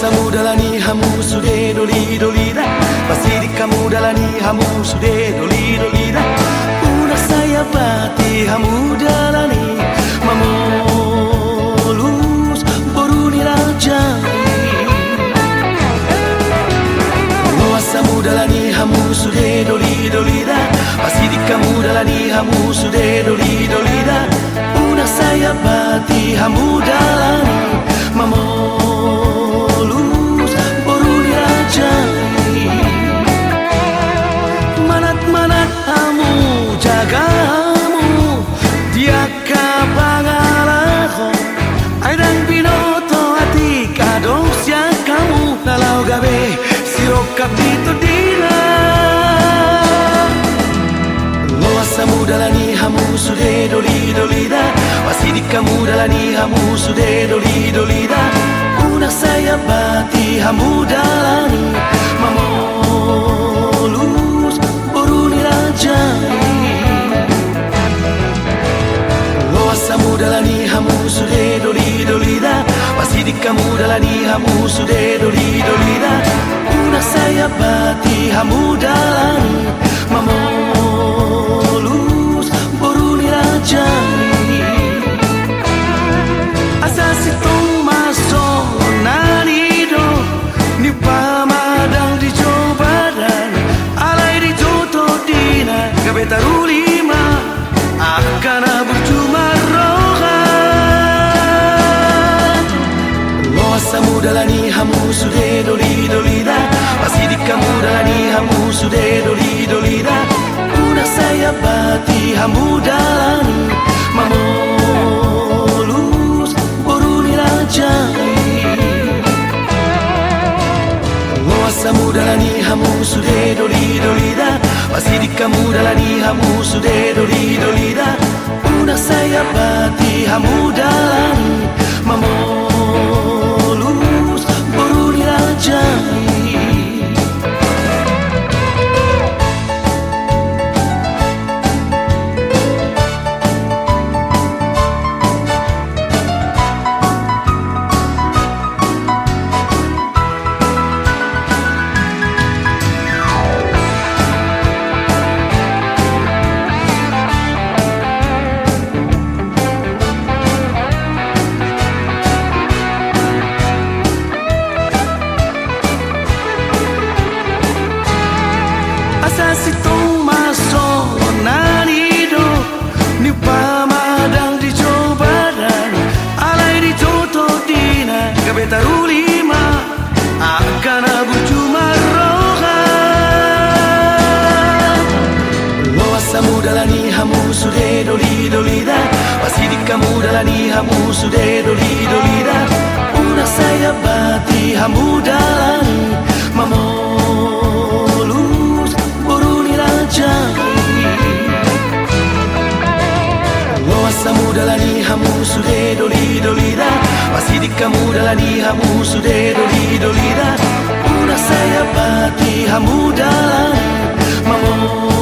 samudalani hamu sude doli dolida, pasti kamu dalani hamu sude doli dolida. Udah saya bati hamu dalani mamulus boruni rajai. Samudalani hamu sude doli dolida, pasti kamu dalani hamu sude doli dolida. Udah saya bati hamu dalani mamulus boruni rajai. Manat-manat hamu jagamu dia kapangalaho airang binoto hati kadosya kamu nalau gabe siro kapito dina. Loa samudalani hamu sude doli dolida, pasti kamu dalani hamu sude doli dolida. Udah saya bati hamu dalani mamulus boruni rajai. Loa samudalani hamu sude doli dolida, pasti kamu dalani hamu sude doli dolida. Udah saya bati hamu dalani mamulus boruni rajai. Asasi tong maso nanido ni pamadang di jobadan alai di joto dina kabetaru lima akan bercuma rohan. Loa samudalani hamu sude doli dolida, pasti kamu dalani hamu sude doli dolida. Udah saya bati hamu dalani mamulus boruni rajai. Loa samudalani hamu sude doli dolida, pasti kamu dalani hamu sude doli dolida. Udah saya bati hamu dalani mamulus boruni rajai. Asasi tong maso nanido ni pamadang di jobadan alai di joto dina kabetaru lima akan bercuma rohan. Loa samudalani hamu sude doli dolida, pasti kamu dalani hamu sude doli dolida. Udah saya bati hamu dalani mamulus boruni rajai. Loa samudalani hamu sude doli dolida, pasti kamu dalani hamu sude doli dolida. Udah saya bati hamu dalani mamulus